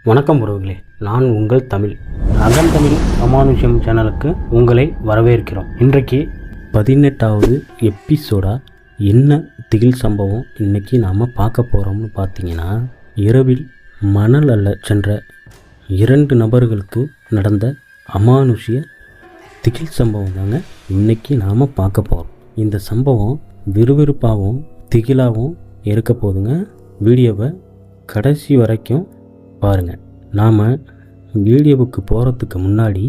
வணக்கம் உறவுகளே, நான் உங்கள் தமிழ் அகந்தமிழ் அமானுஷ்யம் சேனலுக்கு உங்களை வரவேற்கிறோம். இன்றைக்கு 18வது எபிசோடா என்ன திகில் சம்பவம் இன்றைக்கி நாம் பார்க்க போகிறோம்னு பார்த்தீங்கன்னா, இரவில் மணல் அள்ள சென்ற 2 நபர்களுக்கு நடந்த அமானுஷ்ய திகில் சம்பவம் தாங்க இன்றைக்கி நாம் பார்க்க போகிறோம். இந்த சம்பவம் விறுவிறுப்பாகவும் திகிலாகவும் இருக்க போதுங்க. வீடியோவை கடைசி வரைக்கும் பாருங்கள். நாம் வீடியோவுக்கு போகிறதுக்கு முன்னாடி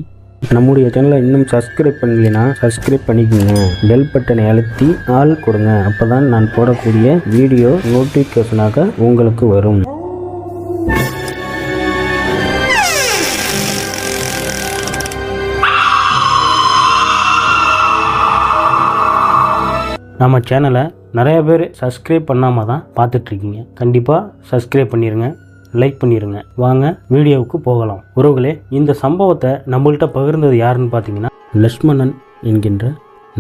நம்முடைய சேனலை இன்னும் சப்ஸ்கிரைப் பண்ணலைன்னா சப்ஸ்கிரைப் பண்ணிக்கோங்க. பெல் பட்டனை அழுத்தி ஆள் கொடுங்க. அப்போ தான் நான் போடக்கூடிய வீடியோ நோட்டிஃபிகேஷனாக உங்களுக்கு வரும். நம்ம சேனலை நிறைய பேர் சப்ஸ்கிரைப் பண்ணாமல் தான் பார்த்துட்ருக்கீங்க. கண்டிப்பாக சப்ஸ்கிரைப் பண்ணிடுங்க, லைக் பண்ணிடுங்க. வாங்க வீடியோவுக்கு போகலாம். உறவுகளே, இந்த சம்பவத்தை நம்மள்கிட்ட பகிர்ந்தது யாருன்னு பார்த்தீங்கன்னா, லக்ஷ்மணன் என்கின்ற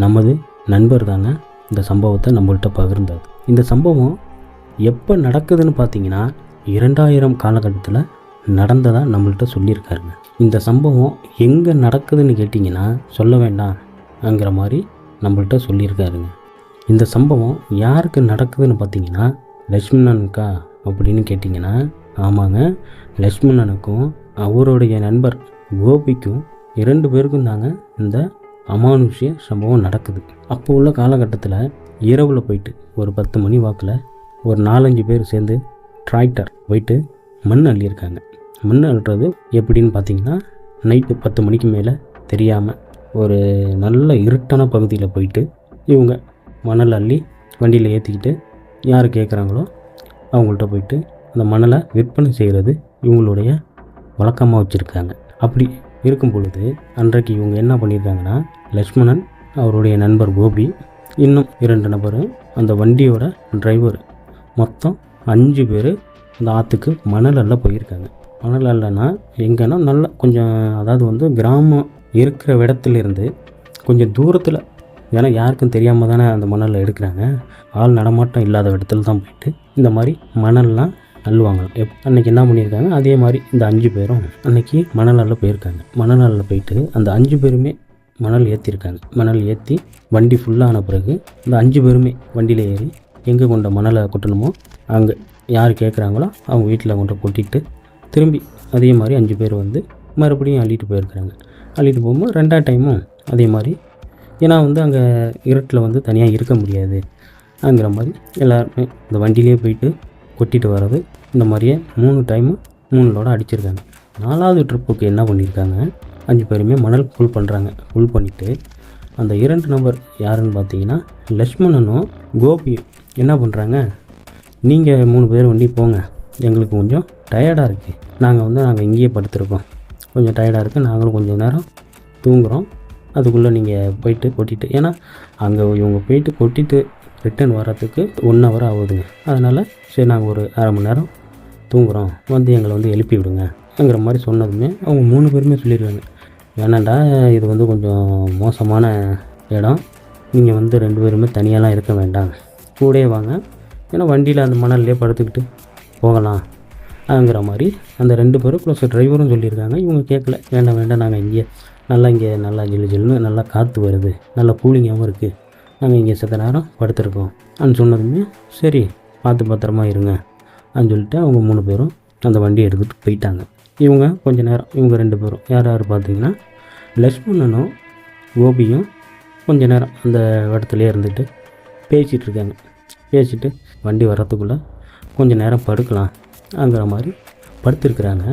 நமது நண்பர் தாங்க இந்த சம்பவத்தை நம்மள்கிட்ட பகிர்ந்தது. இந்த சம்பவம் எப்போ நடக்குதுன்னு பார்த்தீங்கன்னா 2000 காலகட்டத்தில் நடந்ததாக நம்மள்கிட்ட சொல்லியிருக்காருங்க. இந்த சம்பவம் எங்கே நடக்குதுன்னு கேட்டிங்கன்னா சொல்ல வேண்டாம்ங்கிற மாதிரி நம்மள்கிட்ட சொல்லியிருக்காருங்க. இந்த சம்பவம் யாருக்கு நடக்குதுன்னு பார்த்தீங்கன்னா லக்ஷ்மணனுக்கா அப்படின்னு கேட்டிங்கன்னா, ஆமாங்க, லக்ஷ்மணனுக்கும் அவருடைய நண்பர் கோபிக்கும் 2 பேருக்கும் தாங்க இந்த அமானுஷ்ய சம்பவம் நடக்குது. அப்போ உள்ள காலகட்டத்தில் இரவில் போயிட்டு ஒரு 10 மணி வாக்கில் ஒரு 4-5 பேர் சேர்ந்து டிராக்டர் போயிட்டு மண் அள்ளியிருக்காங்க. மண் அள்ளுறது எப்படின்னு பார்த்தீங்கன்னா, நைட்டு 10 மணிக்கு மேலே தெரியாமல் ஒரு நல்ல இருட்டான பகுதியில் போயிட்டு இவங்க மணல் அள்ளி வண்டியில் ஏற்றிக்கிட்டு யார் கேட்குறாங்களோ அவங்கள்ட்ட போயிட்டு அந்த மணலை விற்பனை செய்கிறது இவங்களுடைய வழக்கமாக வச்சுருக்காங்க. அப்படி இருக்கும் பொழுது அன்றைக்கு இவங்க என்ன பண்ணியிருக்காங்கன்னா, லக்ஷ்மணன், அவருடைய நண்பர் கோபி, இன்னும் 2 நபர், அந்த வண்டியோட டிரைவர், மொத்தம் 5 பேர் அந்த ஆற்றுக்கு மணல் அள்ள போயிருக்காங்க. மணல் அள்ளனா எங்கன்னா நல்லா கொஞ்சம், அதாவது கிராமம் இருக்கிற இடத்துலேருந்து கொஞ்சம் தூரத்தில், ஏன்னா யாருக்கும் தெரியாமல் தானே அந்த மணலில் எடுக்கிறாங்க. ஆள் நடமாட்டம் இல்லாத இடத்துல தான் போயிட்டு இந்த மாதிரி மணல்லாம் அள்ளுவாங்க. அன்றைக்கி என்ன பண்ணியிருக்காங்க, அதே மாதிரி இந்த 5 பேரும் அன்றைக்கி மணல் அள்ள போயிருக்காங்க. மணல் அள்ள போயிட்டு அந்த 5 பேருமே மணல் ஏற்றிருக்காங்க. மணல் ஏற்றி வண்டி ஃபுல்லான பிறகு இந்த 5 பேருமே வண்டியில் ஏறி எங்கே கொண்ட மணலை கொட்டணுமோ அங்கே யார் கேட்குறாங்களோ அவங்க வீட்டில் கொண்டு கொட்டிட்டு திரும்பி அதே மாதிரி 5 பேர் மறுபடியும் அள்ளிட்டு போயிருக்கிறாங்க. அள்ளிட்டு போகும்போது 2ஆவது டைமும் அதே மாதிரி, ஏன்னா அங்கே இருட்டில் தனியாக இருக்க முடியாதுங்கிற மாதிரி எல்லாருமே இந்த வண்டியிலே போயிட்டு கொட்டிட்டு வர்றது. இந்த மாதிரியே 3 டைமு 3 லோட அடிச்சிருக்காங்க. 4ஆவது ட்ரிப்புக்கு என்ன பண்ணியிருக்காங்க, 5 பேருமே மணல் ஃபுல் பண்ணுறாங்க. ஃபுல் பண்ணிவிட்டு அந்த 2 நபர் யாருன்னு பார்த்தீங்கன்னா லக்ஷ்மணனும் கோபியும் என்ன பண்ணுறாங்க, நீங்கள் 3 பேர் வண்டி போங்க, எங்களுக்கு கொஞ்சம் டயர்டாக இருக்குது, நாங்கள் இங்கேயே படுத்துருக்கோம், கொஞ்சம் டயர்டாக இருக்குது, நாங்களும் கொஞ்சம் நேரம் தூங்குகிறோம், அதுக்குள்ளே நீங்கள் போயிட்டு கொட்டிட்டு, ஏன்னா அங்கே இவங்க போயிட்டு கொட்டிட்டு ரிட்டன் வர்றதுக்கு 1 ஹவர் ஆகுதுங்க. அதனால் சரி நாங்கள் ஒரு அரை மணி நேரம் தூங்குகிறோம், எங்களை எழுப்பி விடுங்கிற மாதிரி சொன்னதுமே அவங்க 3 பேருமே சொல்லிடுவாங்க, வேணாண்டா, இது கொஞ்சம் மோசமான இடம், நீங்கள் 2 பேருமே தனியாலாம் இருக்க வேண்டாம், கூடயே வாங்க, ஏன்னா வண்டியில் அந்த மணல்லே படுத்துக்கிட்டு போகலாம்ங்கிற மாதிரி அந்த 2 பேரும் ப்ளஸ் டிரைவரும் சொல்லியிருக்காங்க. இவங்க கேட்கல, வேண்டாம், நாங்கள் இங்கே நல்லா ஜில்லுன்னு நல்லா காற்று வருது, நல்லா கூலிங்காகவும் இருக்குது, நாங்கள் இங்கே செத்த நேரம் படுத்துருக்கோம் சொன்னதுமே சரி பார்த்து பத்திரமா இருங்க சொல்லிட்டு அவங்க 3 பேரும் அந்த வண்டியை எடுத்துகிட்டு போயிட்டாங்க. இவங்க கொஞ்சம் நேரம், இவங்க 2 பேரும் யார் பார்த்தீங்கன்னா லக்ஷ்மணனும் கோபியும் கொஞ்சம் நேரம் அந்த இடத்துலையே இருந்துட்டு பேசிகிட்டு இருக்காங்க. பேசிட்டு வண்டி வர்றதுக்குள்ளே கொஞ்சம் நேரம் படுக்கலாம்ங்கிற மாதிரி படுத்துருக்குறாங்க.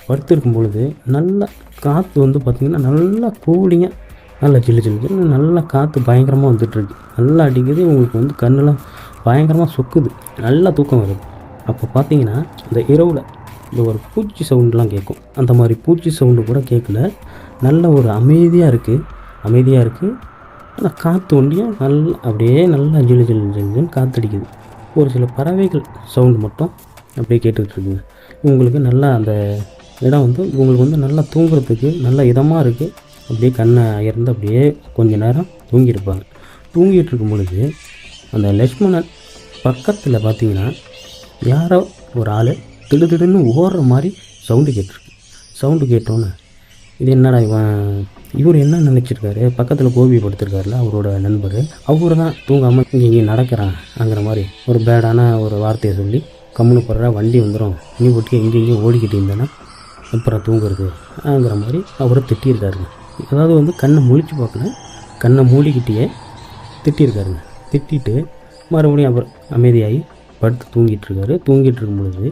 படுத்திருக்கும் பொழுது நல்லா காற்று பார்த்திங்கன்னா நல்லா கூலிங்காக நல்லா ஜில்லு நல்லா காற்று பயங்கரமாக வந்துட்டுருக்கு, நல்லா அடிக்குது. இவங்களுக்கு கண்ணெல்லாம் பயங்கரமாக சொக்குது, நல்லா தூக்கம் வருது. அப்போ பார்த்தீங்கன்னா இந்த இரவில் இந்த ஒரு பூச்சி சவுண்டெலாம் கேட்கும். அந்த மாதிரி பூச்சி சவுண்டு கூட கேட்கல, நல்ல ஒரு அமைதியாக இருக்குது. அந்த காற்று ஒண்டியும் நல்லா அப்படியே நல்லா ஜில்லுன்னு காற்றடிக்குது. ஒரு சில பறவைகள் சவுண்டு மட்டும் அப்படியே கேட்டுக்கிட்டு இருக்குங்க. இவங்களுக்கு நல்லா அந்த இடம் இவங்களுக்கு நல்லா தூங்குறதுக்கு நல்லா இதமாக இருக்குது. அப்படியே கண்ணை அயர்ந்து அப்படியே கொஞ்சம் நேரம் தூங்கியிருப்பாங்க. தூங்கிட்டு இருக்கும் பொழுது அந்த லக்ஷ்மணன் பக்கத்தில் பார்த்தீங்கன்னா யாரோ ஒரு ஆள் திடுதிடுன்னு ஓடுற மாதிரி சவுண்டு கேட்டிருக்கு. சவுண்டு கேட்டோன்னே இது என்னடா இவர் என்ன நினச்சிருக்காரு, பக்கத்தில் கோபி படுத்திருக்காருல அவரோட நண்பர், அவரு தான் தூங்காமல் இங்கே நடக்கிறாங்கிற மாதிரி ஒரு பேடான ஒரு வார்த்தையை சொல்லி கம்முன்னு போடுறா, வண்டி வந்துடும், நீ ஒட்டி எங்கேயும் ஓடிக்கிட்டு இருந்தேன்னா அப்புறம் தூங்குறதுங்கிற மாதிரி அவரை திட்டியிருக்காருங்க. அதாவது வந்து கண்ணை முழிச்சு பார்க்கல, கண்ணை மூடிக்கிட்டே திட்டியிருக்காருங்க. திட்டிட்டு மறுபடியும் அப்புறம் அமைதியாகி படுத்து தூங்கிட்டுருக்காரு. தூங்கிட்டு இருக்கும் பொழுது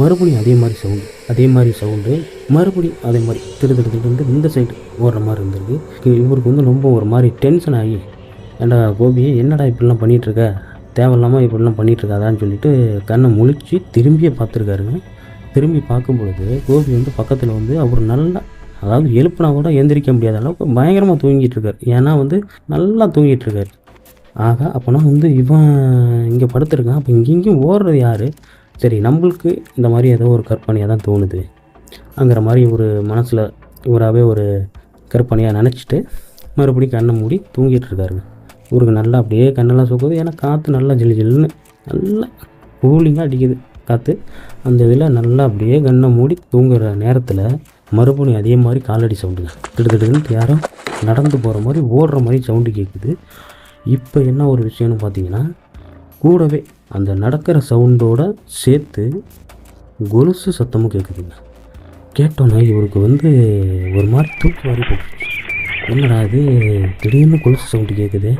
மறுபடியும் அதே மாதிரி சவுண்டு மறுபடியும் அதே மாதிரி திட்டு இந்த சைடு ஓடுற மாதிரி இருந்திருக்கு. இவருக்கு வந்து ரொம்ப ஒரு மாதிரி டென்ஷன் ஆகி, ஏண்டா கோபி என்னடா இப்படிலாம் பண்ணிகிட்ருக்க, தேவையில்லாமல் இப்படிலாம் பண்ணிகிட்ருக்காதான்னு சொல்லிட்டு கண்ணை முழிச்சு திரும்பியே பார்த்துருக்காருங்க. திரும்பி பார்க்கும் பொழுது கோபி வந்து பக்கத்தில் வந்து அவர் நல்லா, அதாவது எழுப்புனா கூட எந்திரிக்க முடியாத அளவுக்கு பயங்கரமாக தூங்கிட்டு இருக்கார். ஏன்னா வந்து நல்லா தூங்கிட்டு இருக்கார். ஆக அப்போனா வந்து இவன் இங்கே படுத்துருக்கான், அப்போ இங்கேயும் ஓடுறது யார், சரி நம்மளுக்கு இந்த மாதிரி ஏதோ ஒரு கற்பனையாக தான் தோணுதுங்கிற மாதிரி ஒரு மனசில் இவராகவே ஒரு கற்பனையாக நினச்சிட்டு மறுபடியும் கண்ணை மூடி தூங்கிட்டு இருக்காருங்க. இவருக்கு நல்லா அப்படியே கண்ணெல்லாம் சூக்குது. ஏன்னா காற்று நல்லா ஜில்லுன்னு நல்லா கூலிங்காக அடிக்குது காற்று. அந்த இதில் நல்லா அப்படியே கண்ணை மூடி தூங்குற நேரத்தில் மறுபடியும் அதே மாதிரி காலடி சவுண்டுங்க, திடுதிடுன்னு யாரும் நடந்து போகிற மாதிரி ஓடுற மாதிரி சவுண்டு கேட்குது. இப்போ என்ன ஒரு விஷயம்னு பார்த்தீங்கன்னா, கூடவே அந்த நடக்கிற சவுண்டோட சேர்த்து கொலுசு சத்தமும் கேட்குதுங்க. கேட்டோன்னே இவருக்கு வந்து ஒரு மாதிரி தூக்கி வாரி போட்டுருச்சு. என்னடா இது திடீர்னு கொலுசு சவுண்டு கேட்குது,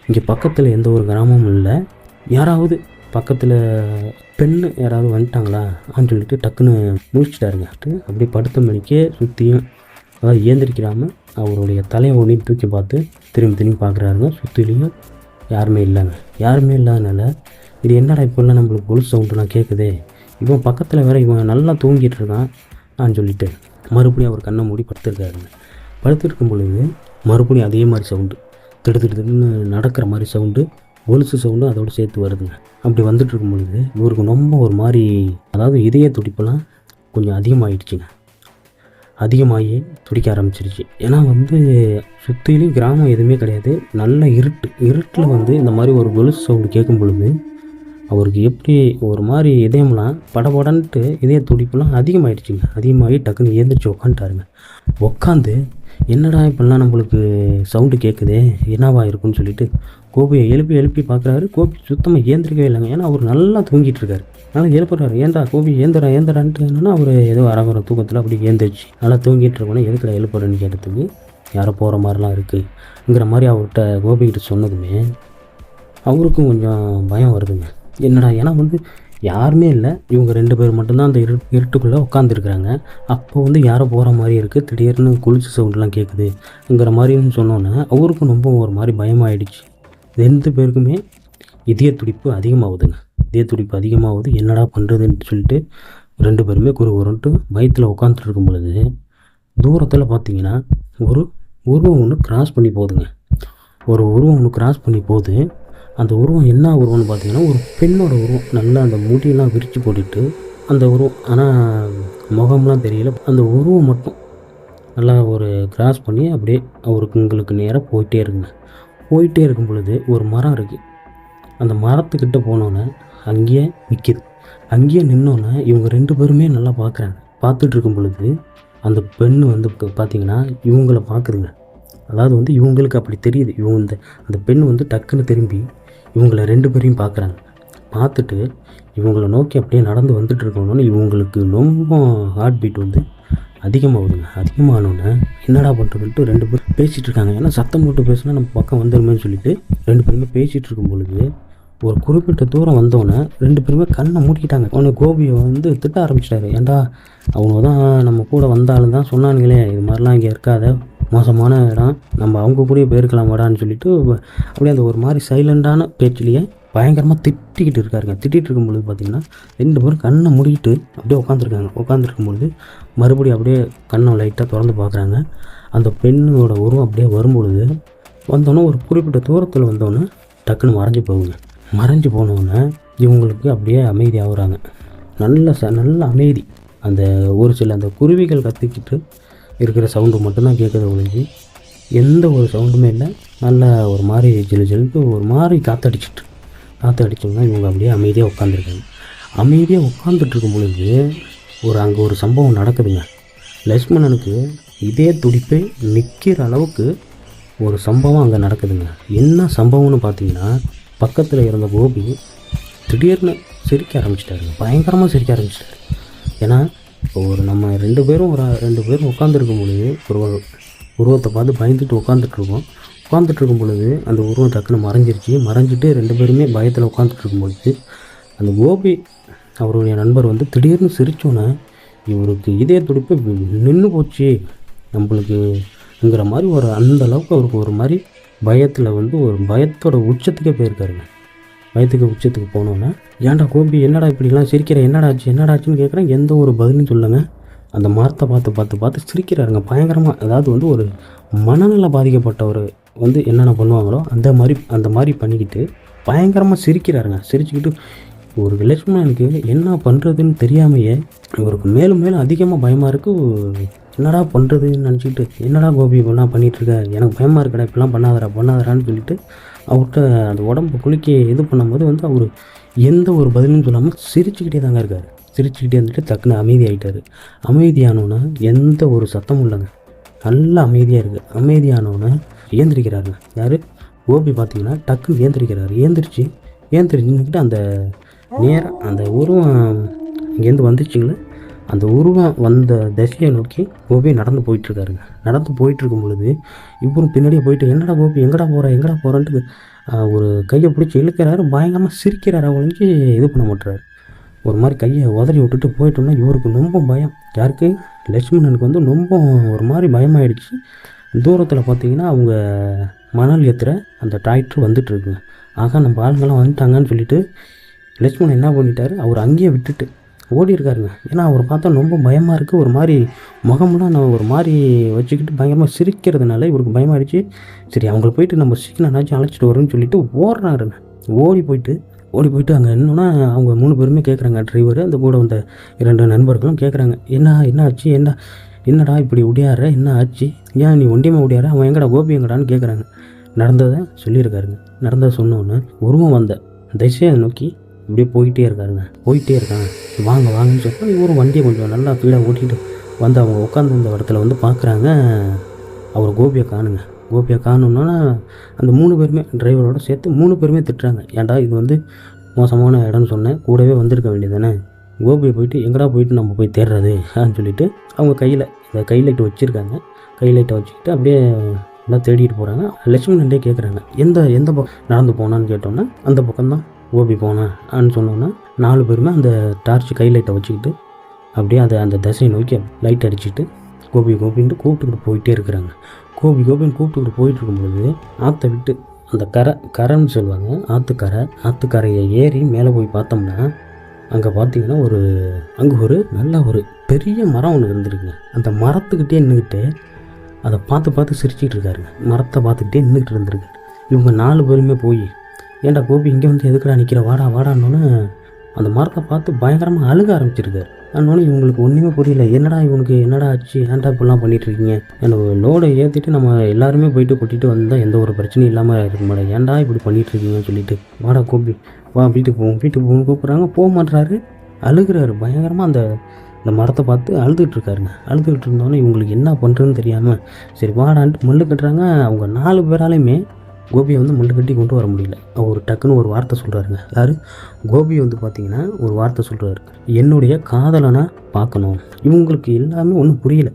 இங்கே பக்கத்தில் எந்த ஒரு கிராமமும் இல்லை, யாராவது பக்கத்தில் பெண்ணு யாராவது வந்துட்டாங்களான்னு சொல்லிட்டு டக்குன்னு முடிச்சிட்டாருங்க. அப்படியே படுத்த மணிக்கே சுற்றியும், அதாவது ஏந்திரிக்கிறாமல் அவருடைய தலையை ஒன்றி தூக்கி பார்த்து திரும்பி பார்க்குறாருங்க. சுற்றிலையும் யாருமே இல்லாதனால இது என்னடா இப்போல்லாம் நம்மளுக்கு கொலுசு சவுண்டுலாம் கேட்குதே, இவன் பக்கத்தில் வேறு இவன் நல்லா தூங்கிட்டு இருக்கான் சொல்லிட்டு மறுபடியும் அவர் கண்ணை மூடி படுத்துருக்காருங்க. படுத்துருக்கும் பொழுது மறுபடியும் அதே மாதிரி சவுண்டு, திடுன்னு நடக்கிற மாதிரி சவுண்டு, கொலுசு சவுண்டு அதோடு சேர்த்து வருதுங்க. அப்படி வந்துட்டு இருக்கும் பொழுது இவருக்கு ரொம்ப ஒரு மாதிரி, அதாவது இதய துடிப்பெல்லாம் கொஞ்சம் அதிகமாகி துடிக்க ஆரம்பிச்சிருச்சு. ஏன்னா வந்து சுற்றிலையும் கிராமம் எதுவுமே கிடையாது, நல்ல இருட்டில் வந்து இந்த மாதிரி ஒரு கொலுசு சவுண்டு கேட்கும் பொழுது அவருக்கு எப்படி ஒரு மாதிரி இதயம்லாம் படபடன்ட்டு இதய துடிப்புலாம் அதிகமாகி டக்குன்னு ஏந்திரிச்சு உட்காந்துட்டாருங்க. உட்காந்து என்னடா இப்போல்லாம் நம்மளுக்கு சவுண்டு கேட்குதே, என்னவா இருக்குன்னு சொல்லிட்டு கோபியை எழுப்பி பார்க்குறாரு. கோபி சுத்தமாக ஏந்திரிக்கவே இல்லைங்க. ஏன்னா அவர் நல்லா தூங்கிட்டு இருக்காரு. நல்லா எழுப்புறாரு, ஏண்டா கோபி ஏந்திரான்ட்டு என்னன்னா அவர் ஏதோ அரகுற தூக்கத்தில் அப்படி ஏந்திரிச்சு நல்லா தூங்கிட்டு இருக்கோன்னா எதுக்குள்ள எழுப்புறேன்னு கேட்டதுக்கு யாரோ போகிற மாதிரிலாம் இருக்குங்கிற மாதிரி அவர்கிட்ட கோபிக்கிட்ட சொன்னதுமே அவருக்கும் கொஞ்சம் பயம் வருதுங்க. என்னடா, ஏன்னா வந்து யாருமே இல்லை, இவங்க 2 பேர் மட்டும்தான் அந்த இருட்டுக்குள்ளே உட்காந்துருக்குறாங்க. அப்போ வந்து யாரோ போகிற மாதிரி இருக்குது, திடீர்னு குளிச்சு சவுண்டெலாம் கேட்குதுங்கிற மாதிரின்னு சொன்னோன்னே அவருக்கும் ரொம்ப ஒரு மாதிரி பயமாகிடுச்சு. 2 பேருக்குமே இதய துடிப்பு அதிகமாகுது. என்னடா பண்ணுறதுன்னு சொல்லிட்டு 2 பேருமே குறுன்ட்டு வயிற்றில் உட்காந்துட்டு இருக்கும் பொழுது தூரத்தில் பார்த்தீங்கன்னா ஒரு உருவம் ஒன்று கிராஸ் பண்ணி போகுது. அந்த உருவம் என்ன உருவம்னு பார்த்தீங்கன்னா ஒரு பெண்ணோட உருவம். நல்லா அந்த முடியெல்லாம் விரித்து போட்டுட்டு அந்த உருவம், ஆனால் முகம்லாம் தெரியல, அந்த உருவம் மட்டும் நல்லா ஒரு கிராஸ் பண்ணி அப்படியே உங்களுக்கு நேராக போயிட்டே இருக்கும் பொழுது ஒரு மரம் இருக்குது. அந்த மரத்துக்கிட்ட போனோன்னே அங்கேயே நிற்கிது. அங்கேயே நின்னோன்னே இவங்க 2 பேருமே நல்லா பார்த்துட்டு இருக்கும் பொழுது அந்த பெண்ணு வந்து பார்த்திங்கன்னா இவங்கள பார்க்குதுங்க. அதாவது வந்து இவங்களுக்கு அப்படி தெரியுது. அந்த பெண் வந்து டக்குன்னு திரும்பி இவங்கள 2 பேரையும் பார்த்துட்டு இவங்கள நோக்கி அப்படியே நடந்து வந்துட்டு இருக்கணும்னு இவங்களுக்கு ரொம்ப ஹார்ட் பீட் வந்து அதிகமானோன்னே என்னடா பண்ணுறதுன்ட்டு 2 பேர் பேசிகிட்டு இருக்காங்க. ஏன்னா சத்தம் போட்டு பேசினா நம்ம பக்கம் வந்துடுமேன்னு சொல்லிட்டு 2 பேருமே பேசிகிட்டு இருக்கும் பொழுது ஒரு குறிப்பிட்ட தூரம் வந்தோடனே 2 பேருமே கண்ணை மூடிக்கிட்டாங்க. அவனை கோபியை வந்து திட்ட ஆரம்பிச்சிட்டாரு. ஏன்டா அவங்க தான் நம்ம கூட வந்தாலும் தான் சொன்னானுங்களே, இது மாதிரிலாம் இங்கே இருக்காத, மோசமான இடம், நம்ம அவங்க கூட போயிருக்கலாம் வாடான்னு சொல்லிட்டு அப்படியே அந்த ஒரு மாதிரி சைலண்டான பேச்சிலேயே பயங்கரமாக திட்டிகிட்டு இருக்காருங்க. திட்டிகிட்டு இருக்கும் பொழுது பார்த்திங்கன்னா 2 பேரும் கண்ணை மூடிக்கிட்டு அப்படியே உட்காந்துருக்கும் பொழுது மறுபடியும் அப்படியே கண்ணை லைட்டாக திறந்து பார்க்குறாங்க. அந்த பெண்ணோட உருவம் அப்படியே வரும்பொழுது வந்தோன்னே ஒரு குறிப்பிட்ட தூரத்தில் வந்தோன்னே டக்குன்னு மறைஞ்சு போனோன்னே இவங்களுக்கு அப்படியே அமைதி ஆகுறாங்க. நல்ல அமைதி. அந்த ஒரு சில அந்த குருவிகள் கத்திக்கிட்டு இருக்கிற சவுண்டு மட்டும்தான் கேட்குறது ஒழிஞ்சு எந்த ஒரு சவுண்டுமே இல்லை. நல்ல ஒரு மாதிரி ஜில்லுக்கு ஒரு மாதிரி காற்றடிச்சோம்னா இவங்க அப்படியே அமைதியாக உட்காந்துருக்காங்க. அமைதியாக உட்காந்துட்டு இருக்கும் பொழுது அங்கே ஒரு சம்பவம் நடக்குதுங்க. லக்ஷ்மணனுக்கு இதே துடிப்பு நிற்கிற அளவுக்கு ஒரு சம்பவம் அங்கே நடக்குதுங்க. என்ன சம்பவம்னு பார்த்தீங்கன்னா, பக்கத்தில் இருந்த கோபி திடீர்னு சிரிக்க ஆரம்பிச்சிட்டாருங்க. பயங்கரமாக சிரிக்க ஆரம்பிச்சிட்டாரு. ஏன்னா நம்ம ரெண்டு பேரும் உட்காந்துருக்கும் பொழுது ஒரு உருவத்தை பார்த்து பயந்துட்டு உட்காந்துட்ருக்கும் பொழுது அந்த உருவம் டக்குன்னு மறைஞ்சிட்டு ரெண்டு பேருமே பயத்தில் உட்காந்துட்ருக்கும் பொழுது அந்த கோபி அவருடைய நண்பர் வந்து திடீர்னு சிரித்தோன்னே இவருக்கு இதே துடிப்பு நின்று போச்சு நம்மளுக்குங்கிற மாதிரி அந்த அளவுக்கு அவருக்கு ஒரு மாதிரி பயத்தில் வந்து ஒரு பயத்தோட உச்சத்துக்கே போயிருக்காருங்க. உச்சத்துக்கு போனோன்னே, ஏன்டா கோபி என்னடா இப்படிலாம் சிரிக்கிற, என்னடாச்சுன்னு கேட்குறேன். எந்த ஒரு பதிலும் சொல்லுங்க. அந்த மரத்தை பார்த்து சிரிக்கிறாருங்க பயங்கரமாக. அதாவது வந்து ஒரு மனநல பாதிக்கப்பட்டவர் வந்து என்னென்ன பண்ணுவாங்களோ அந்த மாதிரி பண்ணிக்கிட்டு பயங்கரமாக சிரிக்கிறாருங்க. சிரிச்சுக்கிட்டு ஒரு லக்ஷ்மணனுக்கு என்ன பண்ணுறதுன்னு தெரியாமையே இவருக்கு மேலும் அதிகமாக பயமாக இருக்குது. என்னடா பண்ணுறதுன்னு நினச்சிக்கிட்டு, என்னடா கோபி இப்படிலாம் பண்ணிகிட்ருக்க, எனக்கு பயமாக இருக்கடா, இப்படிலாம் பண்ணாதரான்னு சொல்லிட்டு அவர்கிட்ட அந்த உடம்பு குளிக்க இது பண்ணும்போது வந்து அவர் எந்த ஒரு பதிலும் சொல்லாமல் சிரிச்சுக்கிட்டே தாங்க இருக்கார். சிரிச்சுக்கிட்டே இருந்துட்டு டக்குன்னு அமைதியாகிட்டார். அமைதியானோன்னே எந்த ஒரு சத்தமும் இல்லைங்க, நல்லா அமைதியாக இருக்குது. அமைதியானோன்னே ஏந்திரிக்கிறாருங்க. யார்? கோபி பார்த்தீங்கன்னா டக்குன்னு ஏந்திரிக்கிறாரு. ஏந்திரிச்சுக்கிட்டு அந்த நேராக அந்த உருவம் இங்கேருந்து வந்துச்சுங்களே, அந்த உருவம் வந்த திசையை நோக்கி கோபி நடந்து போயிட்டுருக்காருங்க. நடந்து போயிட்டுருக்கும் பொழுது இவரும் பின்னாடியே போயிட்டு, என்னடா கோபி எங்கடா போகிறான்ட்டு ஒரு கையை பிடிச்சி இழுக்கிறாரு. பயங்கரமாக சிரிக்கிறாரு. அவங்களுக்கு இது பண்ண மாட்டுறாரு. ஒரு மாதிரி கையை உதறி விட்டுட்டு போயிட்டோம்னா இவருக்கு ரொம்ப பயம். யாருக்கு? லக்ஷ்மணனுக்கு வந்து ரொம்ப ஒரு மாதிரி பயமாயிடுச்சு. தூரத்தில் பார்த்தீங்கன்னா அவங்க மணல் ஏற்றுற அந்த டிராக்டர் வந்துட்டுருக்குங்க. ஆக நம்ம ஆளுங்கெல்லாம் வந்துட்டாங்கன்னு சொல்லிட்டு லக்ஷ்மணன் என்ன பண்ணிட்டார், அவர் அங்கேயே விட்டுட்டு ஓடி இருக்காருங்க. ஏன்னா அவர் பார்த்தா ரொம்ப பயமாக இருக்குது. ஒரு மாதிரி முகம்லாம் நான் ஒரு மாதிரி வச்சுக்கிட்டு பயங்கரமாக சிரிக்கிறதுனால இவருக்கு பயமாகிடுச்சு. சரி அவங்கள போயிட்டு நம்ம சீக்கிரம்னாச்சும் அழைச்சிட்டு வரோன்னு சொல்லிட்டு ஓடுறாருங்க. ஓடி போயிட்டு அங்கே என்னன்னா அவங்க 3 பேருமே கேட்குறாங்க. டிரைவர், அந்த கூட வந்த 2 நண்பர்களும் கேட்குறாங்க, என்ன ஆச்சு, என்னடா இப்படி ஒடியாடுற, என்ன ஆச்சு, ஏன் நீ ஒண்டியமாக ஒடியார, அவன் எங்கடா கோபி எங்கடான்னு கேட்குறாங்க. நடந்ததை சொல்லியிருக்காருங்க. நடந்ததை சொன்னோன்னே உருவம் வந்த திசையை நோக்கி இப்படியே போயிட்டே இருக்காங்க. வாங்கன்னு சொன்னால் இவரும் வண்டியை கொஞ்சம் நல்லா ஃபீடாக ஓட்டிகிட்டு வந்து அவங்க உட்காந்து இடத்துல வந்து பார்க்குறாங்க. அவர் கோபியை காணுன்னா அந்த 3 பேருமே டிரைவரோட சேர்த்து 3 பேருமே திட்டுறாங்க. ஏன்டா இது வந்து மோசமான இடம்னு சொன்னேன், கூடவே வந்திருக்க வேண்டியதானே, கோபியை போயிட்டு எங்கடா போயிட்டு நம்ம போய் தேடுறது அப்படின்னு சொல்லிட்டு அவங்க கையில் இந்த கை லைட்டை வச்சுருக்காங்க. கை லைட்டை வச்சுக்கிட்டு அப்படியே எல்லாம் தேடிட்டு போகிறாங்க. லட்சுமணன்டே கேட்குறாங்க, எந்த பக்கம் நடந்து போனான்னு கேட்டோன்னா அந்த பக்கம்தான் கோபி போனேன் அப்படின்னு சொன்னோன்னா 4 பேருமே அந்த டார்ச் கை லைட்டை வச்சுக்கிட்டு அப்படியே அந்த திசையை நோக்கி லைட் அடிச்சுட்டு கோபின்ட்டு கூப்பிட்டுக்கிட்டு போயிட்டே இருக்கிறாங்க. கோபின்னு கூப்பிட்டுக்கிட்டு போயிட்டுருக்கும்பொழுது ஆற்றை விட்டு அந்த கரைன்னு சொல்லுவாங்க, ஆற்றுக்கரையை ஏறி மேலே போய் பார்த்தோம்னா அங்கே பார்த்தீங்கன்னா அங்கே ஒரு நல்ல ஒரு பெரிய மரம் ஒன்று இருந்துருக்குங்க. அந்த மரத்துக்கிட்டே நின்றுக்கிட்டு அதை பார்த்து சிரிச்சிட்டு இருக்காருங்க. மரத்தை பார்த்துக்கிட்டே நின்றுக்கிட்டு இருந்திருக்கு. இவங்க 4 பேருமே போய், ஏன்டா கோபி இங்கே வந்து எதுக்குடா நிற்கிற, வாடான்னொன்னே அந்த மரத்தை பார்த்து பயங்கரமாக அழுக ஆரம்பிச்சிருக்காரு. அதனால இவங்களுக்கு ஒன்றுமே புரியல. என்னடா ஆச்சு, ஏன்டா இப்படிலாம் பண்ணிகிட்ருக்கீங்க, எனக்கு லோடை ஏற்றிட்டு நம்ம எல்லாருமே போயிட்டு கொட்டிட்டு வந்தால் எந்த ஒரு பிரச்சனையும் இல்லாமல் இருக்க மாட்டேன், ஏன்டா இப்படி பண்ணிகிட்ருக்கீங்கன்னு சொல்லிட்டு, வாடா கோபி வா வீட்டுக்கு போகணும்னு கூப்பிட்றாங்க. போக மாட்டுறாரு, அழுகிறாரு பயங்கரமாக. அந்த மரத்தை பார்த்து அழுதுகிட்டு இருந்தோன்னே இவங்களுக்கு என்ன பண்ணுறதுன்னு தெரியாமல் சரி வாடான்ட்டு மல்லு கட்டுறாங்க. அவங்க 4 பேராலையுமே கோபியை வந்து முள்ளு கட்டி கொண்டு வர முடியல. அவர் டக்குன்னு ஒரு வார்த்தை சொல்கிறாருங்க. யார்? கோபி வந்து பார்த்திங்கன்னா ஒரு வார்த்தை சொல்கிறாரு, என்னுடைய காதலனை பார்க்கணும். இவங்களுக்கு எல்லாமே ஒன்றும் புரியல.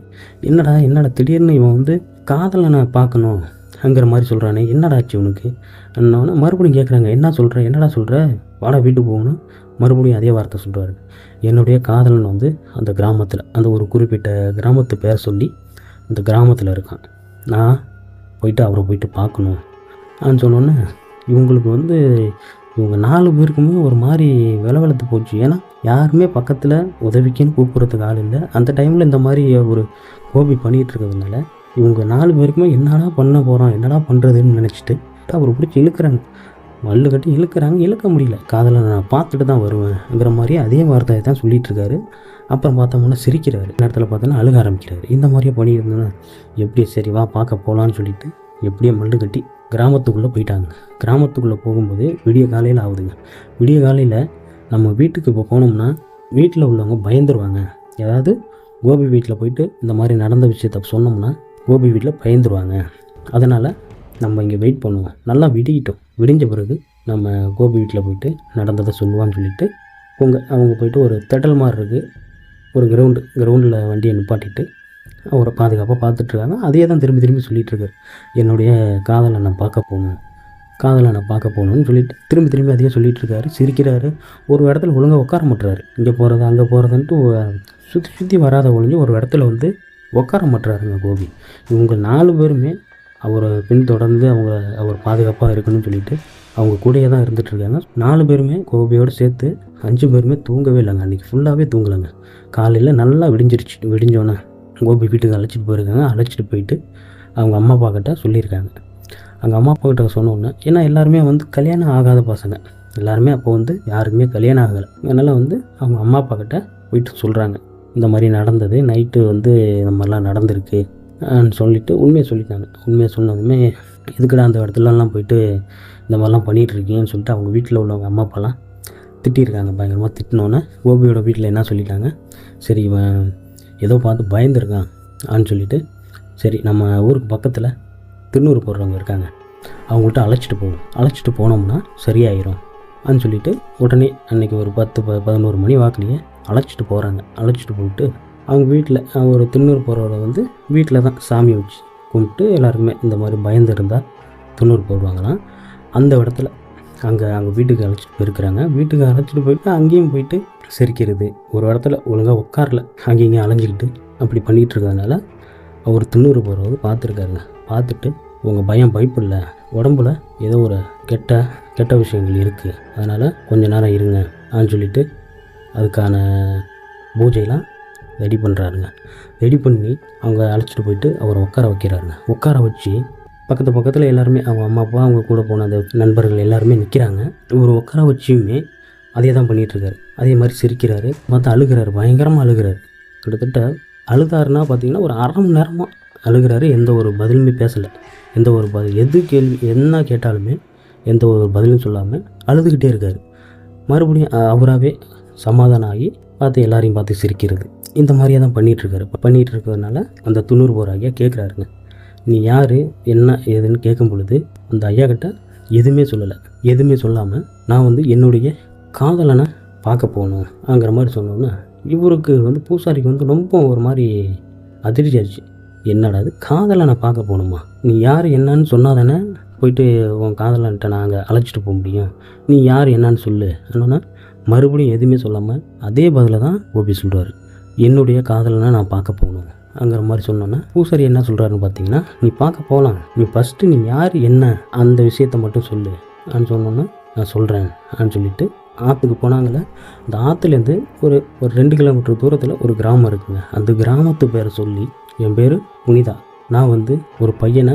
என்னடா திடீர்னு இவன் வந்து காதலனை பார்க்கணும் அங்கிற மாதிரி சொல்கிறானே, என்னடா ஆச்சு இவனுக்கு என்னன்னா மறுபடியும் கேட்குறாங்க, என்னடா சொல்கிற, வாடா வீட்டுக்கு போகணும். மறுபடியும் அதே வார்த்தை சொல்கிறாரு, என்னுடைய காதலன் வந்து அந்த கிராமத்தில், அந்த ஒரு குறிப்பிட்ட கிராமத்து பேர் சொல்லி அந்த கிராமத்தில் இருக்கான், நான் அவரை போயிட்டு பார்க்கணும் அப்படின்னு சொன்னோன்னே இவங்களுக்கு வந்து இவங்க 4 பேருக்குமே ஒரு மாதிரி வெளவெளத்து போச்சு. ஏன்னா யாருமே பக்கத்தில் உதவிக்குன்னு கூப்பிட்றதுக்கு ஆள் இல்லை. அந்த டைமில் இந்த மாதிரி ஒரு கோபி பண்ணிகிட்டு இருக்கிறதுனால இவங்க 4 பேருக்குமே என்னடா பண்ண போகிறோம், என்னடா பண்ணுறதுன்னு நினச்சிட்டு அவர் பிடிச்சி இழுக்கிறாங்க. மல்லு கட்டி இழுக்க முடியல. காதலை நான் பார்த்துட்டு தான் வருவேன்ங்கிற மாதிரி அதே வார்த்தையை தான் சொல்லிகிட்டு இருக்காரு. அப்புறம் பார்த்தோம்னா சிரிக்கிறாரு. நேரத்தில் பார்த்தோன்னா அழுக ஆரம்பிக்கிறாரு. இந்த மாதிரியே பண்ணியிருந்தோன்னா எப்படி, சரி வா பார்க்க போகலான்னு சொல்லிட்டு எப்படியே மல்லு கட்டி கிராமத்துக்குள்ளே போயிட்டாங்க. கிராமத்துக்குள்ளே போகும்போது விடிய காலையில் ஆகுதுங்க. விடிய காலையில் நம்ம வீட்டுக்கு இப்போ போனோம்னா வீட்டில் உள்ளவங்க பயந்துருவாங்க. ஏதாவது கோபி வீட்டில் போயிட்டு இந்த மாதிரி நடந்த விஷயத்த சொன்னோம்னா கோபி வீட்டில் பயந்துருவாங்க. அதனால் நம்ம இங்கே வெயிட் பண்ணுவோம், நல்லா விடிஞ்ச பிறகு நம்ம கோபி வீட்டில் போயிட்டு நடந்ததை சொல்லுவான்னு சொல்லிவிட்டு அவங்க போயிட்டு ஒரு திடல் மாதிரி இருக்குது, ஒரு கிரவுண்டில் வண்டியை நிப்பாட்டிட்டு அவரை பாதுகாப்பாக பார்த்துட்ருக்காங்க. அதையே தான் திரும்பி சொல்லிகிட்ருக்காரு, என்னுடைய காதலை நான் பார்க்க போகணுன்னு சொல்லிட்டு திரும்பி அதையே சொல்லிகிட்ருக்காரு. சிரிக்கிறாரு. ஒரு இடத்துல ஒழுங்காக உட்கார மாட்டுறாரு. இங்கே போகிறது அங்கே போகிறதுன்ட்டு சுற்றி வராத ஒழிஞ்சு ஒரு இடத்துல வந்து உட்கார மாட்டுறாருங்க கோபி. இவங்க 4 பேருமே அவரை பின்தொடர்ந்து அவர் பாதுகாப்பாக இருக்கணும்னு சொல்லிட்டு அவங்க கூடயே தான் இருந்துகிட்ருக்காங்க. 4 பேருமே கோபியோடு சேர்த்து 5 பேருமே தூங்கவே இல்லைங்க. அன்றைக்கி ஃபுல்லாகவே தூங்கலைங்க. காலையில் நல்லா விடிஞ்சோன்னே கோபி வீட்டுக்கு அழைச்சிட்டு போயிட்டு அவங்க அம்மா அப்பா கிட்ட சொல்லியிருக்காங்க. அவங்க அம்மா அப்பா கிட்ட சொன்னோன்னே, ஏன்னா எல்லாருமே வந்து கல்யாணம் ஆகாத பசங்க, எல்லாருமே அப்போ வந்து யாருக்குமே கல்யாணம் ஆகலை. அதனால் வந்து அவங்க அம்மா அப்பா கிட்ட போயிட்டு சொல்கிறாங்க, இந்த மாதிரி நடந்தது, நைட்டு வந்து இந்த மாதிரிலாம் நடந்திருக்கு சொல்லிவிட்டு உண்மையை சொல்லிட்டாங்க. உண்மையை சொன்னதுமே, எதுக்குடா அந்த இடத்துலலாம் போயிட்டு இந்த மாதிரிலாம் பண்ணிகிட்ருக்கீங்கன்னு சொல்லிட்டு அவங்க வீட்டில் உள்ளவங்க அம்மா அப்பாலாம் திட்டிருக்காங்க. பயங்கரமாக திட்டினோன்னே கோபியோட வீட்டில் என்ன சொல்லிட்டாங்க, சரி இவன் ஏதோ பார்த்து பயந்துருக்கான் சொல்லிவிட்டு, சரி நம்ம ஊருக்கு பக்கத்தில் திருநூறு போடுறவங்க இருக்காங்க, அவங்கள்ட்ட அழைச்சிட்டு போனோம்னா சரியாயிரும் சொல்லிவிட்டு உடனே அன்றைக்கி ஒரு 10-11 மணி வாக்கிலேயே அழைச்சிட்டு போயிட்டு அவங்க வீட்டில் ஒரு திருநூறு போடுறவரை வந்து வீட்டில் தான் சாமி வச்சு கும்பிட்டு எல்லாருக்குமே இந்த மாதிரி பயந்து இருந்தால் திருநூறு போடுவாங்களாம். அந்த இடத்துல அவங்க வீட்டுக்கு அழைச்சிட்டு போயிட்டு அங்கேயும் போயிட்டு சிரிக்கிறது, ஒரு இடத்துல ஒழுங்காக உட்காரல, அங்கேயும் அலைஞ்சிக்கிட்டு அப்படி பண்ணிகிட்டு இருக்கிறதுனால அவர் திருநூறு போடுறது பார்த்துருக்காருங்க. பார்த்துட்டு உங்கள் பயப்படல, உடம்புல ஏதோ ஒரு கெட்ட விஷயங்கள் இருக்குது, அதனால் கொஞ்ச நேரம் இருங்க சொல்லிவிட்டு அதுக்கான பூஜையெல்லாம் ரெடி பண்ணுறாருங்க. ரெடி பண்ணி அவங்க அழைச்சிட்டு போயிட்டு அவரை உட்கார வச்சு பக்கத்தில் எல்லாருமே அவங்க அம்மா அப்பா அவங்க கூட போன அந்த நண்பர்கள் எல்லாருமே நிற்கிறாங்க. இவர் உட்கார வச்சுமே அதே தான் பண்ணிகிட்ருக்காரு. அதே மாதிரி சிரிக்கிறாரு, பார்த்து அழுகிறாரு, பயங்கரமாக அழுகிறாரு. கிட்டத்தட்ட அழுதாருன்னா பார்த்திங்கன்னா ஒரு 1/2 மணி நேரமாக அழுகிறாரு. எந்த ஒரு பதிலுமே பேசலை, கேள்வி என்ன கேட்டாலுமே எந்த ஒரு பதிலும் சொல்லாமல் அழுதுகிட்டே இருக்கார். மறுபடியும் அவராகவே சமாதானம் ஆகி எல்லாரையும் பார்த்து சிரிக்கிறது, இந்த மாதிரியே தான் பண்ணிகிட்டு இருக்கிறதுனால அந்த துண்ணூறு போகிற ஐயா கேட்குறாருங்க, நீ யார் என்ன ஏதுன்னு கேட்கும் பொழுது அந்த ஐயா கிட்ட எதுவுமே சொல்லாமல் நான் வந்து என்னுடைய காதலனை பார்க்க போகணுங்கிற மாதிரி சொன்னோன்னா இவருக்கு வந்து பூசாரிக்கு வந்து ரொம்ப ஒரு மாதிரி அதிர்ச்சி ஆச்சு. என்னடா அது, காதலனை பார்க்க போகணுமா, நீ யார் என்னன்னு சொன்னால் தானே போயிட்டு உன் காதலன்ட்ட நாங்கள் அழைச்சிட்டு போக முடியும், நீ யார் என்னன்னு சொல்லு என்னன்னா மறுபடியும் எதுவுமே சொல்லாமல் அதே பதில தான் கோபி சொல்கிறாரு, என்னுடைய காதலனை நான் பார்க்க போகணுங்கிற மாதிரி சொன்னோன்னா பூசாரி என்ன சொல்கிறாருன்னு பார்த்தீங்கன்னா, நீ பார்க்க போகலாம், நீ ஃபஸ்ட்டு நீ யார் என்ன அந்த விஷயத்தை மட்டும் சொல்லு சொன்னோன்னா நான் சொல்கிறேன் சொல்லிவிட்டு ஆற்றுக்கு போனாங்களே. அந்த ஆற்றுலேருந்து ஒரு 2 கிலோமீட்டர் தூரத்தில் ஒரு கிராமம் இருக்குங்க. அந்த கிராமத்து பேரை சொல்லி, என் பேர் புனிதா, நான் வந்து ஒரு பையனை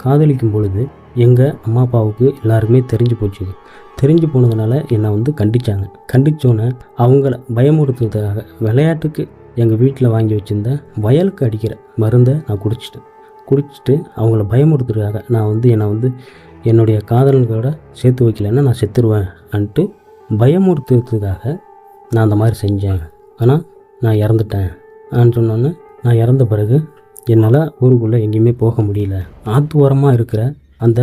காதலிக்கும் பொழுது எங்கள் அம்மா அப்பாவுக்கு எல்லாருமே தெரிஞ்சு போனதுனால என்னை வந்து கண்டிச்சோன்னே அவங்கள பயமுறுத்துறதுக்காக விளையாட்டுக்கு எங்கள் வீட்டில் வாங்கி வச்சுருந்த வயலுக்கு அடிக்கிற மருந்தை நான் குடிச்சிட்டு அவங்கள பயமுறுத்துறதுக்காக நான் வந்து என்னுடைய காதலர்களோட சேர்த்து வைக்கலைன்னா நான் செத்துருவேன் பயமுறுத்துறதுக்காக நான் அந்த மாதிரி செஞ்சேன், ஆனால் நான் இறந்துட்டேன் சொன்னோன்னே, நான் இறந்த பிறகு என்னால் ஊருக்குள்ளே எங்கேயுமே போக முடியல, ஆற்று ஓரமாக இருக்கிற அந்த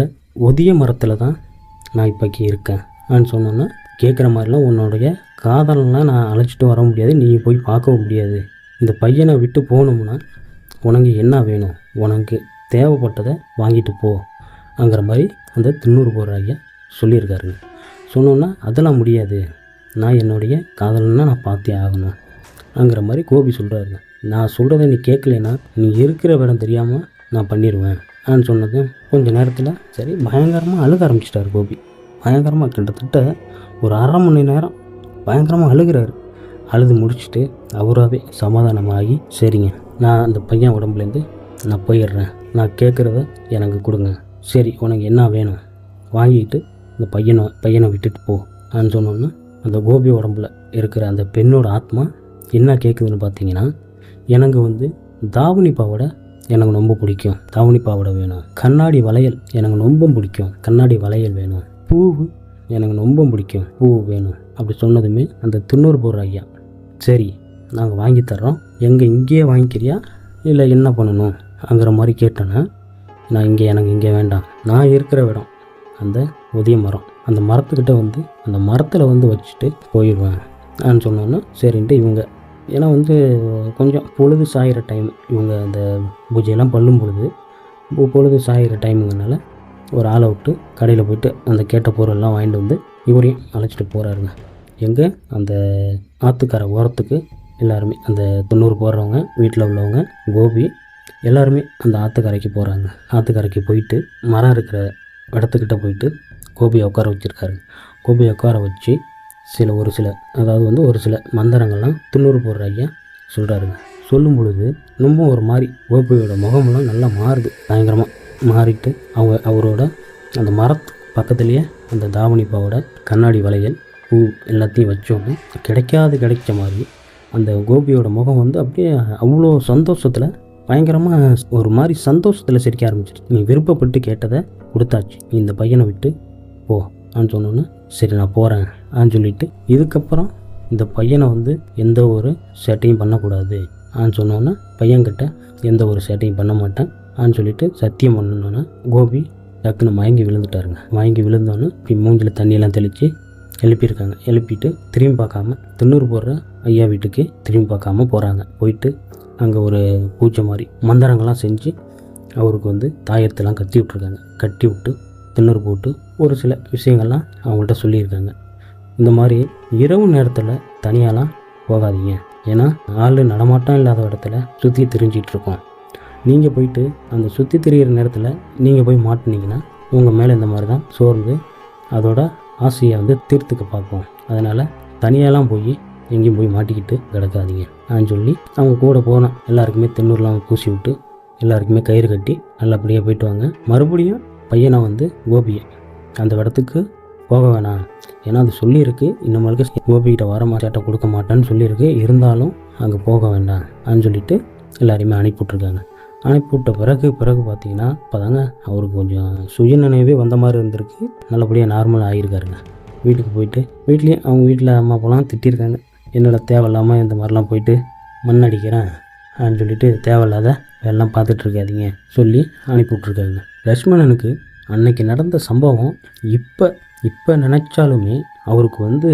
ஒதிய மரத்தில் தான் நான் இப்போக்கி இருக்கேன் சொன்னோன்னே, கேட்குற மாதிரிலாம் உன்னுடைய காதலெலாம் நான் அழைச்சிட்டு வர முடியாது, நீ போய் பார்க்கவும் முடியாது, இந்த பையனை விட்டு போகணும்னா உனக்கு என்ன வேணும், உனக்கு தேவைப்பட்டதை வாங்கிட்டு போங்கிற மாதிரி அந்த திருநூறு போடுற ஐயா சொல்லியிருக்காருங்க. சொன்னோன்னா அதெல்லாம் முடியாது, நான் என்னுடைய காதலன்னா நான் பார்த்தே ஆகணுங்கிற மாதிரி கோபி சொல்கிறாருங்க. நான் சொல்கிறத நீ கேட்கலைன்னா நீ இருக்கிற இடம் தெரியாமல் நான் பண்ணிடுவேன் சொன்னது கொஞ்சம் நேரத்தில் சரி பயங்கரமாக அழுக ஆரம்பிச்சிட்டார் கோபி. பயங்கரமாக கிட்டத்தட்ட ஒரு 1/2 மணி நேரம் பயங்கரமாக அழுகிறாரு. அழுது முடிச்சுட்டு அவராகவே சமாதானமாகி, சரிங்க நான் அந்த பையன் உடம்புலேருந்து நான் போயிடுறேன், நான் கேட்குறத எனக்கு கொடுங்க, சரி உனக்கு என்ன வேணும் வாங்கிட்டு இந்த பையனை விட்டுட்டு போன்னு சொன்னோன்னா, அந்த கோபி உடம்புல இருக்கிற அந்த பெண்ணோட ஆத்மா என்ன கேட்குதுன்னு பார்த்தீங்கன்னா, எனக்கு வந்து தாவணி பாவாடை எனக்கு ரொம்ப பிடிக்கும், தாவணி பாவாடை வேணும், கண்ணாடி வளையல் எனக்கு ரொம்ப பிடிக்கும், கண்ணாடி வளையல் வேணும், பூவு எனக்கு ரொம்ப பிடிக்கும், பூ வேணும் அப்படி சொன்னதுமே அந்த திருநூறு போடுற ஐயா, சரி நாங்கள் வாங்கி தர்றோம், இங்கேயே வாங்கிக்கிறியா இல்லை என்ன பண்ணணும்ங்கிற மாதிரி கேட்டேன்னா, நான் எனக்கு இங்கே வேண்டாம், நான் இருக்கிற இடம் அந்த ஒதிய மரம், அந்த மரத்துக்கிட்ட வந்து அந்த மரத்தில் வந்து வச்சுட்டு போயிடுவேன் நான் சொன்னோன்னா சரின்ட்டு இவங்க, ஏன்னா வந்து கொஞ்சம் பொழுது சாயிற டைம், இவங்க அந்த பூஜையெல்லாம் பண்ணும் பொழுது சாயிற டைமுங்கனால ஒரு ஆளை விட்டு கடையில் போய்ட்டு அந்த கேட்ட பொருளெல்லாம் வாங்கிட்டு வந்து இவரையும் அழைச்சிட்டு போகிறாருங்க. எங்கே அந்த ஆற்றுக்கரை ஓரத்துக்கு எல்லாருமே அந்த 90 போடுறவங்க வீட்டில் உள்ளவங்க கோபி எல்லாருமே அந்த ஆற்றுக்கரைக்கு போகிறாங்க. ஆற்றுக்கரைக்கு போயிட்டு மரம் இருக்கிற இடத்துக்கிட்ட போயிட்டு கோபியை உட்கார வச்சுருக்காரு. கோபியை உட்கார வச்சு ஒரு சில மந்திரங்கள்லாம் 90 போடுற ஐயா சொல்கிறாருங்க. சொல்லும் பொழுது ரொம்ப ஒரு மாதிரி கோபியோட முகமெல்லாம் நல்லா மாறுது, பயங்கரமாக மாறிட்டு அவரோட அந்த மரத்து பக்கத்துலேயே அந்த தாவணிப்பாவோட கண்ணாடி வளையல் பூ எல்லாத்தையும் வச்சோன்னு கிடைச்ச மாதிரி அந்த கோபியோட முகம் வந்து அப்படியே அவ்வளோ சந்தோஷத்தில் பயங்கரமாக ஒரு மாதிரி சந்தோஷத்தில் சிரிக்க ஆரம்பிச்சிருச்சு. நீ விருப்பப்பட்டு கேட்டதை கொடுத்தாச்சு, நீ இந்த பையனை விட்டு போ ஆன்னு சொன்னோன்னே சரி நான் போகிறேன் ஆன்னு சொல்லிவிட்டு, இதுக்கப்புறம் இந்த பையனை வந்து எந்த ஒரு சேட்டையும் பண்ணக்கூடாது ஆன்னு சொன்னோன்னே பையன்கிட்ட எந்த ஒரு சேட்டையும் பண்ண மாட்டேன் ஆன்னு சொல்லிட்டு சத்தியம் பண்ணணுன்னா கோபி டக்குன்னு மயங்கி விழுந்துட்டாருங்க. மயங்கி விழுந்தோன்னே இப்படி மூஞ்சில் தண்ணியெல்லாம் தெளித்து எழுப்பியிருக்காங்க. எழுப்பிட்டு திரும்பி பார்க்காம 90 போடுற ஐயா வீட்டுக்கு திரும்பி பார்க்காம போகிறாங்க. போயிட்டு அங்கே ஒரு பூஜை மாதிரி மந்திரங்கள்லாம் செஞ்சு அவருக்கு வந்து தாயத்தெல்லாம் கட்டி விட்ருக்காங்க. கட்டி விட்டு 90 போட்டு ஒரு சில விஷயங்கள்லாம் அவங்கள்ட்ட சொல்லியிருக்காங்க. இந்த மாதிரி இரவு நேரத்தில் தனியாலாம் போகாதீங்க, ஏன்னா ஆள் நடமாட்டம் இல்லாத இடத்துல சுற்றி திரிஞ்சிட்ருக்கோம். நீங்கள் போயிட்டு அந்த சுற்றி திரிகிற நேரத்தில் நீங்கள் போய் மாட்டினீங்கன்னா உங்கள் மேலே இந்த மாதிரி தான் சோர்ந்து அதோட ஆசையை வந்து தீர்த்துக்க பார்ப்போம். அதனால் தனியாலாம் போய் எங்கேயும் போய் மாட்டிக்கிட்டு கிடக்காதீங்க அப்படின்னு சொல்லி அவங்க கூட போனோம். எல்லாருக்குமே 90 பூசி விட்டு எல்லாருக்குமே கயிறு கட்டி நல்லபடியாக போயிட்டு வாங்க. மறுபடியும் பையனை வந்து கோபியை அந்த இடத்துக்கு போக வேணாம், ஏன்னா அது சொல்லியிருக்கு, இன்னும் கோபிகிட்ட சேட்டை கொடுக்க மாட்டேன்னு சொல்லியிருக்கு, இருந்தாலும் அங்கே போக வேண்டாம் அப்படின்னு சொல்லிட்டு எல்லாரையுமே அனுப்பிவிட்ருக்காங்க. அனுப்பிவிட்ட பிறகு பார்த்தீங்கன்னா இப்போ தாங்க அவருக்கு கொஞ்சம் சுயநினைவே வந்த மாதிரி இருந்திருக்கு. நல்லபடியாக நார்மல் ஆகியிருக்காருங்க. வீட்டுக்கு போயிட்டு வீட்லேயும் அவங்க வீட்டில் அம்மா அப்போலாம் திட்டிருக்காங்க, என்னோட தேவையில்லாமல் இந்த மாதிரிலாம் போயிட்டு மண் அடிக்கிறேன் அப்படின்னு சொல்லிட்டு தேவையில்லாத வேலைலாம் பார்த்துட்ருக்காதீங்க சொல்லி அனுப்பிவிட்ருக்காங்க. லக்ஷ்மணனுக்கு அன்னைக்கு நடந்த சம்பவம் இப்போ நினச்சாலுமே அவருக்கு வந்து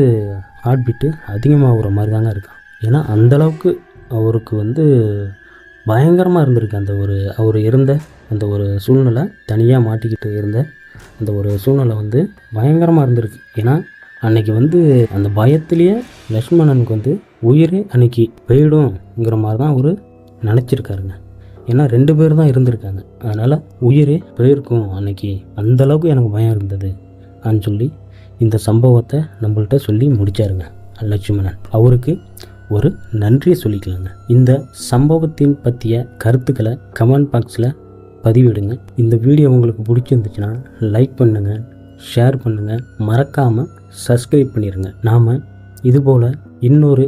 ஹார்ட் பீட்டு அதிகமாகிற மாதிரி தாங்க இருக்கான். ஏன்னா அந்தளவுக்கு அவருக்கு வந்து பயங்கரமாக இருந்திருக்கு அந்த அவர் இருந்த அந்த ஒரு சூழ்நிலை, தனியாக மாட்டிக்கிட்டு இருந்த அந்த ஒரு சூழ்நிலை வந்து பயங்கரமாக இருந்திருக்கு. ஏன்னா அன்னைக்கு வந்து அந்த பயத்திலேயே லக்ஷ்மணனுக்கு வந்து உயிரே அன்னைக்கு போயிடும்ங்கிற மாதிரி தான் அவர் நினச்சிருக்காருங்க. ஏன்னா 2 பேர் தான் இருந்திருக்காங்க, அதனால் உயிரே போயிருக்கும் அன்னைக்கு, அந்தளவுக்கு எனக்கு பயம் இருந்தது அப்படின்னு சொல்லி இந்த சம்பவத்தை நம்மள்கிட்ட சொல்லி முடித்தாருங்க லட்சுமணன். அவருக்கு ஒரு நன்றியை சொல்லிக்கலாங்க. இந்த சம்பவத்தின் பற்றிய கருத்துக்களை கமெண்ட் பாக்ஸில் பதிவிடுங்க. இந்த வீடியோ உங்களுக்கு பிடிச்சிருந்துச்சுன்னா லைக் பண்ணுங்கள், ஷேர் பண்ணுங்கள், மறக்காமல் சப்ஸ்கிரைப் பண்ணிடுங்க. நாம் இதுபோல் இன்னொரு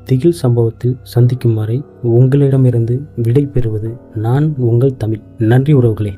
திகில் சம்பவத்தில் சந்திக்கும் வரை உங்களிடமிருந்து விடை பெறுவது நான் உங்கள் தமிழ். நன்றி உறவுகளே.